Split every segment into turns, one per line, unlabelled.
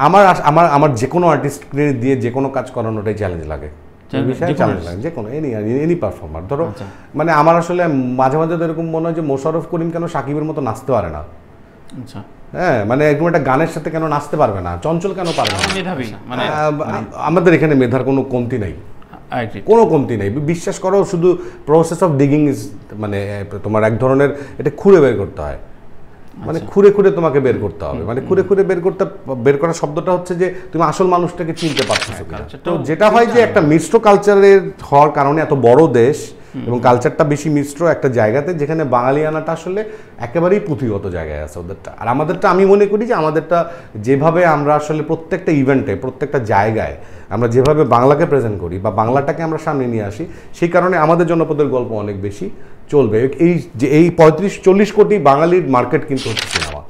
আমার আমার আমার যে কোনো আর্টিস্টকে দিয়ে যে কোনো কাজ করানোটাই চ্যালেঞ্জ লাগে, চ্যালেঞ্জ লাগে যে কোনো এনি পারফর্মার। ধরো মানে আমার আসলে মাঝে মাঝে তো এরকম মনে হয় যে মোশাররফ করিম কেন সাকিবের মতো নাচতে পারে না, হ্যাঁ মানে এরকম একটা গানের সাথে কেন নাচতে পারবে না, চঞ্চল কেন পারবে না। আমাদের এখানে মেধার কোনো কমতি নাই, কোনো কমতি নেই, বিশ্বাস করো। শুধু প্রসেস অফ ডিগিং ইজ মানে তোমার এক ধরনের এটা খুঁড়ে বের করতে হয়, মানে খুঁড়ে খুঁড়ে তোমাকে বের করতে হবে, মানে খুঁড়ে খুঁড়ে বের করার শব্দটা হচ্ছে যে তুমি আসল মানুষটাকে চিনতে পারতেছো কিনা। তো যেটা হয় যে একটা মিশ্র কালচারের হওয়ার কারণে এত বড় দেশ এবং কালচারটা বেশি মিশ্র একটা জায়গাতে, যেখানে বাঙালিয়ানাটা আসলে একেবারেই পুঁথিগত জায়গায় আছে ওদেরটা। আর আমাদেরটা আমি মনে করি যে আমাদেরটা যেভাবে আমরা আসলে প্রত্যেকটা ইভেন্টে প্রত্যেকটা জায়গায় আমরা যেভাবে বাংলাকে প্রেজেন্ট করি বা বাংলাটাকে আমরা সামনে নিয়ে আসি, সেই কারণে আমাদের জনপদের গল্প অনেক বেশি চলবে। এই 35-40 কোটি বাঙালির মার্কেট কিন্তু হচ্ছে সিনেমা।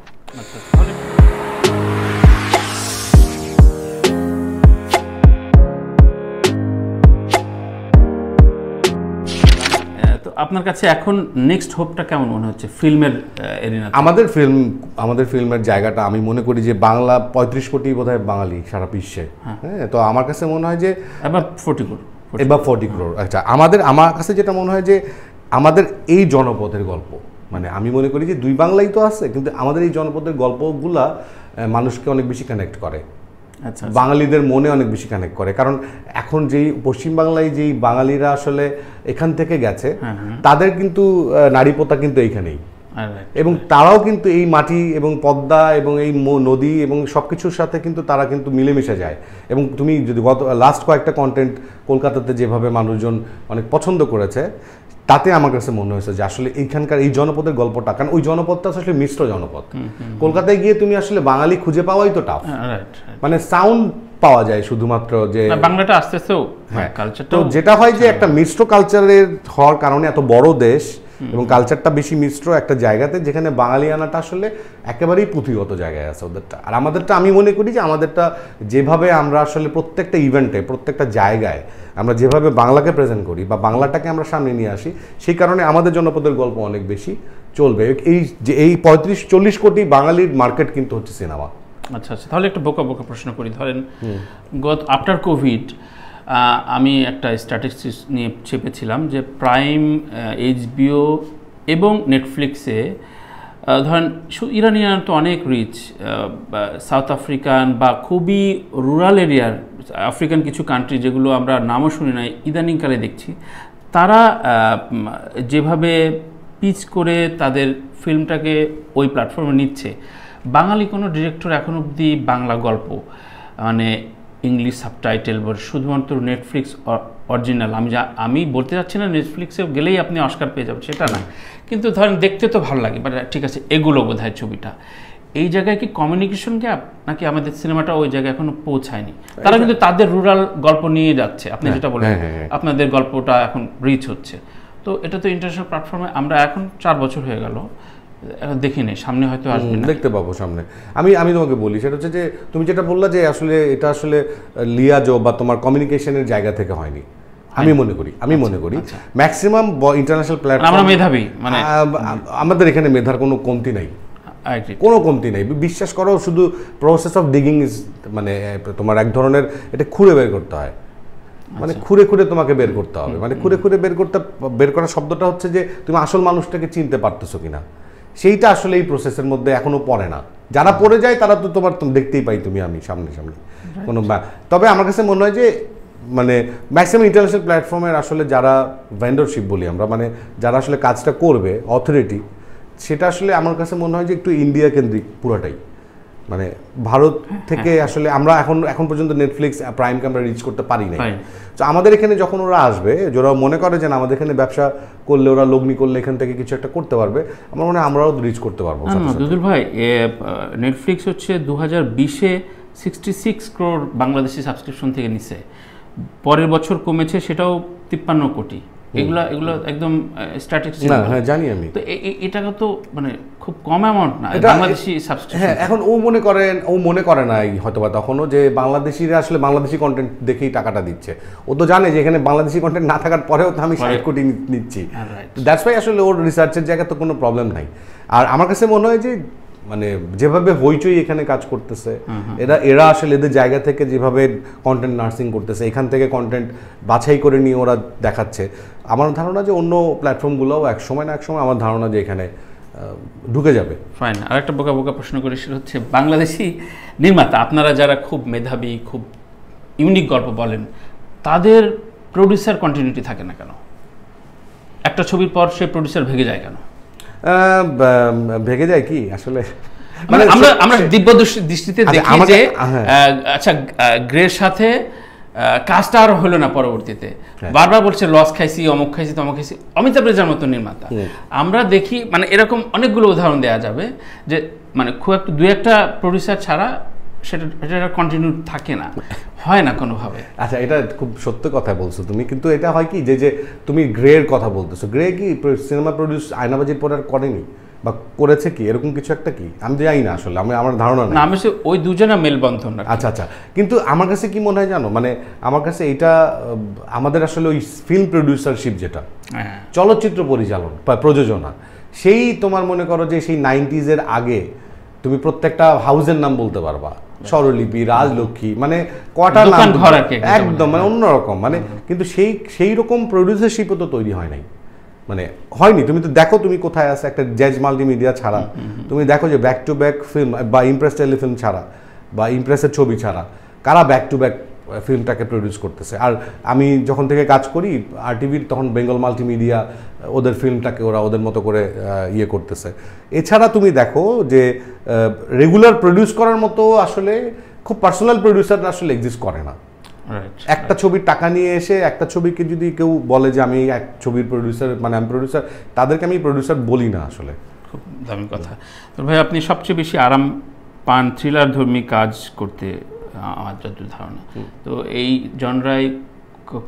আপনার কাছে এখন নেক্সট হোপটা কেমন মনে হচ্ছে ফিল্মের এরিনা?
আমাদের ফিল্মের জায়গাটা আমি মনে করি যে বাংলা 35 কোটি বোধহয় বাঙালি সারা বিশ্বে, হ্যাঁ। তো আমার কাছে মনে হয় যে
এবার
40 করোড়। আচ্ছা, আমার কাছে যেটা মনে হয় যে আমাদের এই জনপদের গল্প, মানে আমি মনে করি যে দুই বাংলাই তো আছে, কিন্তু আমাদের এই জনপদের গল্পগুলা মানুষকে অনেক বেশি কানেক্ট করে, বাঙালিদের মনে অনেক বেশি কানেক্ট করে। কারণ এখন যেই পশ্চিমবাংলায় যেই বাঙালিরা আসলে এখান থেকে গেছে, তাদের কিন্তু নারীপোতা কিন্তু এইখানেই, এবং তারাও কিন্তু এই মাটি এবং পদ্মা এবং এই নদী এবং সব কিছুর সাথে কিন্তু তারা কিন্তু মিলেমিশে যায়। এবং তুমি যদি লাস্ট কয়েকটা কন্টেন্ট কলকাতাতে যেভাবে মানুষজন অনেক পছন্দ করেছে, তাতে আমার কাছে মনে হয়েছে যে আসলে এইখানকার এই জনপদের গল্পটা, কারণ ওই জনপদটা আসলে মিশ্র জনপদ। কলকাতায় গিয়ে তুমি আসলে বাঙালি খুঁজে পাওয়াই তো টাফ, মানে সাউন্ড পাওয়া যায় শুধুমাত্র যে
বাংলাটা আসতেছেও, হ্যাঁ কালচারটা।
তো যেটা হয় যে একটা মিশ্র কালচারের হওয়ার কারণে এত বড় দেশ এবং কালচারটা বেশি মিশ্র একটা জায়গাতে, যেখানে বাঙালিয়ানাটা আসলে একেবারেই পুঁথিগত জায়গায় আছে ওদেরটা। আর আমাদেরটা আমি মনে করি যে আমাদেরটা যেভাবে আমরা আসলে প্রত্যেকটা ইভেন্টে প্রত্যেকটা জায়গায় আমরা যেভাবে বাংলাকে প্রেজেন্ট করি বা বাংলাটাকে আমরা সামনে নিয়ে আসি, সেই কারণে আমাদের জনপদের গল্প অনেক বেশি চলবে। এই 35-40 কোটি বাঙালির মার্কেট কিন্তু হচ্ছে সিনেমা।
আচ্ছা, তাহলে একটু বোকা প্রশ্ন করি। ধরেন আফটার কোভিড আমি একটা স্ট্যাটিস্টিক্স নিয়ে চেপেছিলাম যে প্রাইম, HBO এবং নেটফ্লিক্সে ধরেন ইরানিয়ান তো অনেক রিচ, সাউথ আফ্রিকান বা খুবই রুরাল এরিয়ার আফ্রিকান কিছু কান্ট্রি যেগুলো আমরা নামও শুনি না, ইদানিংকালে দেখছি তারা যেভাবে পিচ করে তাদের ফিল্মটাকে ওই প্ল্যাটফর্মে নিচ্ছে। বাঙালি কোনো ডিরেক্টর এখন অবধি বাংলা গল্প মানে ইংলিশ সাবটাইটেল বা শুধুমাত্র নেটফ্লিক্স অরিজিনাল, আমি বলতে চাচ্ছি না নেটফ্লিক্সে গেলেই আপনি অস্কার পেয়ে যাবেন, সেটা না, কিন্তু ধরেন দেখতে তো ভালো লাগে, বাট ঠিক আছে এগুলো বোধহয় ছবিটা। এই জায়গায় কি কমিউনিকেশন গ্যাপ, নাকি আমাদের সিনেমাটা ওই জায়গায় এখনো পৌঁছায়নি? তারা কিন্তু তাদের রুরাল গল্প নিয়ে যাচ্ছে, আপনি যেটা বলেন আপনাদের গল্পটা এখন রিচ হচ্ছে। তো এটা তো ইন্টারন্যাশনাল প্ল্যাটফর্মে আমরা এখন 4 বছর হয়ে গেল দেখি নেই, সামনে হয়তো আসবে,
দেখতে পাবো সামনে। আমি তোমাকে বলি, সেটা হচ্ছে যে তুমি যেটা বললা যে আসলে এটা আসলে লিয়াজো বা তোমার কমিউনিকেশনের জায়গা থেকে হয়নি। আমি মনে করি ম্যাক্সিমাম ইন্টারন্যাশনাল প্ল্যাটফর্ম
আমরা মেধাবী, মানে
আমাদের এখানে মেধার কোনো কমতি নাই, কোনো কমতি নেই, বিশ্বাস করো। শুধু প্রসেস অফ ডিগিং ইজ মানে তোমার এক ধরনের এটা খুঁড়ে বের করতে হয়, মানে খুঁড়ে খুঁড়ে তোমাকে বের করতে হবে, মানে খুঁড়ে খুঁড়ে বের করার শব্দটা হচ্ছে যে তুমি আসল মানুষটাকে চিনতে পারতেছো কিনা। সেইটা আসলে এই প্রসেসের মধ্যে এখনো পড়ে না। যারা পড়ে যায় তারা তো তোমার দেখতেই পাই আমি সামনে কোনো। তবে আমার কাছে মনে হয় যে মানে ম্যাক্সিমাম ইন্টারন্যাশনাল প্ল্যাটফর্মের আসলে যারা ভেন্ডরশিপ বলি আমরা, মানে যারা আসলে কাজটা করবে অথরিটি, সেটা আসলে আমার কাছে মনে হয় যে একটু ইন্ডিয়া কেন্দ্রিক পুরোটাই। মানে ভারত থেকে আসলে আমরা এখন পর্যন্ত নেটফ্লিক্স প্রাইমকে আমরা রিচ করতে পারি না। তো আমাদের এখানে যখন ওরা আসবে, যারা মনে করে যে আমাদের এখানে ব্যবসা করলে, ওরা লগ্নি করলে এখান থেকে কিছু একটা করতে পারবে, আমার মনে হয় আমরাও রিচ করতে পারবো।
দুদুল ভাই, নেটফ্লিক্স হচ্ছে 2020-এ 66 করোড় বাংলাদেশি সাবস্ক্রিপশন থেকে নিছে, পরের বছর কমেছে সেটাও 53 কোটি। এগুলো একদম স্ট্যাটিস্টিক্স না,
হ্যাঁ জানি আমি।
তো এটা তো মানে খুব কম অ্যামাউন্ট না বাংলাদেশি সাবস্ক্রিপশন।
হ্যাঁ, এখন ও মনে করে না হয়তোবা তখনও যে বাংলাদেশিরা আসলে বাংলাদেশি কন্টেন্ট দেখেই টাকাটা দিচ্ছে। ও তো জানে যে এখানে বাংলাদেশি কন্টেন্ট না থাকার পরেও তো আমি 60 কোটি নিচ্ছি। দ্যাটস ওয়াই আসলে ওর রিসার্চের জায়গায় তো কোনো প্রবলেম নাই। আর আমার কাছে মনে হয় যে মানে যেভাবে হইচই এখানে কাজ করতেছে, এরা আসলে এদের জায়গা থেকে যেভাবে কন্টেন্ট নার্সিং করতেছে, এখান থেকে কন্টেন্ট বাছাই করে নিয়ে ওরা দেখাচ্ছে, আমার ধারণা যে অন্য প্ল্যাটফর্মগুলোও এক সময় না এক সময় আমার ধারণা যে এখানে ঢুকে যাবে।
ফাইন। আর একটা বোকা বোকা প্রশ্ন করি, সেটা হচ্ছে বাংলাদেশি নির্মাতা আপনারা যারা খুব মেধাবী, খুব ইউনিক গল্প বলেন, তাদের প্রডিউসার কন্টিনিউটি থাকে না কেন? একটা ছবির পর সে প্রডিউসার ভেঙে যায় কেন?
ভেঙে যায় কি আসলে,
মানে আমরা দিব্য দৃষ্টিতে দেখি যে আচ্ছা গ্রের সাথে কাজটা আর হলো না, পরবর্তীতে বারবার বলছে লস খাইছি, অমুক খাইছি, তমুক খাইছি, অমিতাভ রেজার মতো নির্মাতা আমরা দেখি। মানে এরকম অনেকগুলো উদাহরণ দেওয়া যাবে যে মানে খুব একটা দুই একটা প্রডিউসার ছাড়া সেটা কন্টিনিউ থাকে না, হয় না কোনোভাবে।
আচ্ছা, এটা খুব সত্য কথা বলছো তুমি, কিন্তু এটা হয় কি যে তুমি গ্রের কথা বলতেছো, গ্রে কি সিনেমা প্রডিউস আয়নাবাজির পর আর করেনি বা করেছে কি, এরকম কিছু একটা কি আমি জানি না আসলে, আমার ধারণা না।
আমি ওই দুজনা মেলবন্ধন।
আচ্ছা আচ্ছা, কিন্তু আমার কাছে কি মনে হয় জানো, মানে আমার কাছে এটা আমাদের আসলে ওই ফিল্ম প্রডিউসারশিপ যেটা চলচ্চিত্র পরিচালন বা প্রযোজনা, সেই তোমার মনে করো যে সেই 90s আগে তুমি প্রত্যেকটা হাউসের নাম বলতে পারবা, স্বরলিপি, রাজলক্ষ্মী, মানে কটা নাম একদম মানে অন্যরকম, মানে কিন্তু সেই রকম প্রডিউসারশিপও তো তৈরি হয় নাই, মানে হয়নি। তুমি তো দেখো তুমি কোথায় আছে, একটা জ্যাজ মাল্টিমিডিয়া ছাড়া তুমি দেখো যে ব্যাক টু ব্যাক ফিল্ম বা ইমপ্রেস টেলিফিল্ম ছাড়া বা ইমপ্রেসের ছবি ছাড়া কারা ব্যাক টু ব্যাক ফিল্মটাকে প্রডিউস করতেছে। আর আমি যখন থেকে কাজ করি আরটিভির, তখন বেঙ্গল মাল্টিমিডিয়া ওদের ফিল্মটাকে ওরা ওদের মতো করে ইয়ে করতেছে। এছাড়া তুমি দেখো যে রেগুলার প্রডিউস করার মতো আসলে খুব পার্সোনাল প্রডিউসার আসলে এক্সিস্ট করে না। একটা ছবির টাকা নিয়ে এসে একটা ছবিকে যদি কেউ বলে যে আমি এক ছবির প্রডিউসার, মানে আমি প্রডিউসার, তাদেরকে আমি প্রডিউসার বলি না আসলে।
খুব দামি কথা। তো ভাই আপনি সবচেয়ে বেশি আরাম পান থ্রিলার ধর্মী কাজ করতে, আমার যতদূর ধারণা। তো এই জনরায়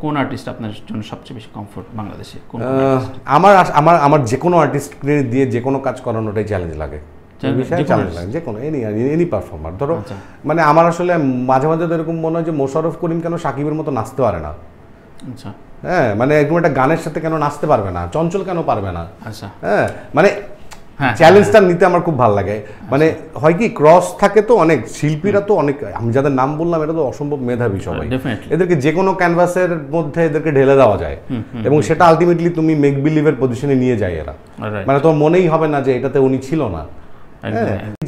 কোন আর্টিস্ট আপনার জন্য সবচেয়ে বেশি কমফোর্ট বাংলাদেশে?
আমার যে কোনো আর্টিস্টকে দিয়ে যে কোনো কাজ করানোটাই চ্যালেঞ্জ লাগে, যে কোনো এনি পারফর্মার। ধরো মানে আমার আসলে মাঝে মাঝে তো এরকম মনে হয় যে মোশাররফ করিম কেন সাকিবের মতো নাচতে পারে না।
আচ্ছা,
হ্যাঁ, মানে একদম একটা গানের সাথে কেন নাচতে পারবে না, চঞ্চল কেন পারবে না। আচ্ছা, হ্যাঁ, মানে চ্যালেঞ্জটা নিতে আমার খুব ভালো লাগে। মানে হয় কি, ক্রস থাকে তো অনেক শিল্পীরা, তো অনেক আমি যাদের নাম বললাম এটা তো অসম্ভব মেধাবী সবাই, এদেরকে যে কোনো ক্যানভাসের মধ্যে এদেরকে ঢেলে দেওয়া যায় এবং সেটা আলটিমেটলি তুমি মেক বিলিভের পজিশনে নিয়ে যায় এরা, মানে তোমার মনেই হবে না যে এটাতে উনি ছিল না।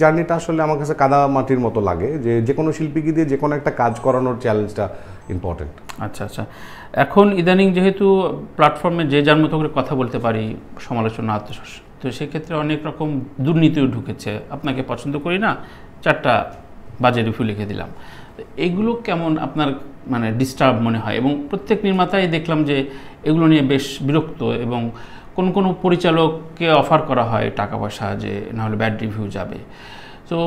জার্নিটা আসলে আমার কাছে কাদা মাটির মতো লাগে, যে কোনো শিল্পীকে দিয়ে যে কোনো একটা কাজ করানোর চ্যালেঞ্জটা ইম্পর্টেন্ট।
আচ্ছা আচ্ছা, এখন ইদানিং যেহেতু প্ল্যাটফর্মে যে যার মতো করে কথা বলতে পারি, সমালোচনা, আত্মশাস, তো সেক্ষেত্রে অনেক রকম দুর্নীতিও ঢুকেছে। আপনাকে পছন্দ করি না, 4টা বাজে রিভিউ লিখে দিলাম। এগুলো কেমন আপনার মানে ডিস্টার্ব মনে হয়? এবং প্রত্যেক নির্মাতাই দেখলাম যে এগুলো নিয়ে বেশ বিরক্ত, এবং কোন পরিচালককে অফার করা হয় টাকা পয়সা যে নাহলে ব্যাড রিভিউ যাবে। তো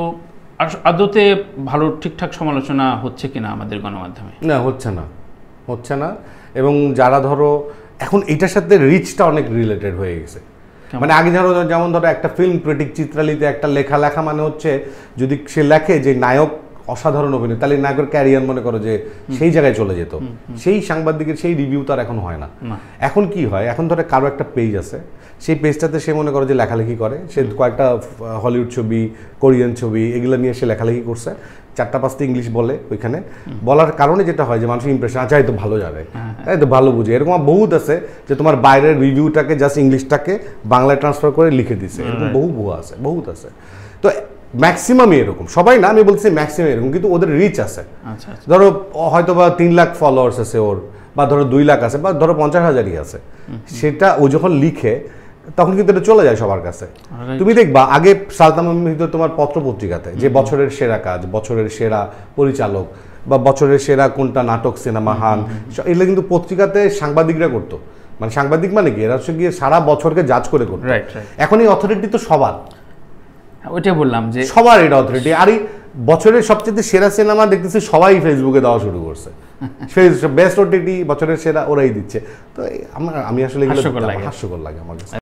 আদতে ভালো ঠিকঠাক সমালোচনা হচ্ছে কিনা আমাদের গণমাধ্যমে?
না, হচ্ছে না। এবং যারা ধরো এখন এটার সাথে রিচটা অনেক রিলেটেড হয়ে গেছে। মানে আগে যেমন ধরো একটা ফিল্ম ক্রিটিক চিত্রালিতে একটা লেখা মানে হচ্ছে, যদি সে লেখে যে নায়ক অসাধারণ অভিনয়, তাহলে নায়কের ক্যারিয়ার মনে করো যে সেই জায়গায় চলে যেত। সেই সাংবাদিকের সেই রিভিউ তার এখন হয় না। এখন কি হয়, এখন ধরো কারো একটা পেজ আছে, সেই পেজটাতে সে মনে করো যে লেখালেখি করে, সে কয়েকটা হলিউড ছবি, কোরিয়ান ছবি এগুলো নিয়ে সে লেখালেখি করছে, 4টা-5টা ইংলিশ বলে, ওইখানে বলার কারণে যেটা হয় যে মানুষের ইমপ্রেশন, আচ্ছা এই তো ভালো জানে, এই তো ভালো বুঝে। এরকম বহুত আছে যে তোমার বাইরের রিভিউটাকে জাস্ট ইংলিশটাকে বাংলায় ট্রান্সফার করে লিখে দিছে, এরকম বহুত আছে। তো ম্যাক্সিমামই এরকম, সবাই না, আমি বলছি ম্যাক্সিমাম এরকম, কিন্তু ওদের রিচ আছে। ধরো হয়তো বা 3 লাখ ফলোয়ার্স আছে ওর, বা ধরো 2 লাখ আছে, বা ধরো 50,000ই আছে, সেটা ও যখন লিখে তখন কিন্তু এটা চলে যায় সবার কাছে। তুমি দেখবা আগে সালতান তোমার পত্র পত্রিকাতে যে বছরের সেরা কাজ, বছরের সেরা পরিচালক, বা বছরের সেরা কোনটা নাটক, সিনেমা, হান, এগুলো কিন্তু পত্রিকাতে সাংবাদিকরা করতো। মানে সাংবাদিক মানে কি, এরা হচ্ছে গিয়ে সারা বছরকে জাজ করে করতো। এখন এই অথরিটি তো সবার,
ওইটাই বললাম যে
সবার এটা অথরিটি। আর এই বছরের সবচেয়ে সেরা সিনেমা দেখতেছি সবাই ফেসবুকে দেওয়া শুরু করছে, বেস্ট ওটিটি বছরের সেরা ওরাই দিচ্ছে। তো আমি আসলে হাস্যকর লাগে আমার কাছে।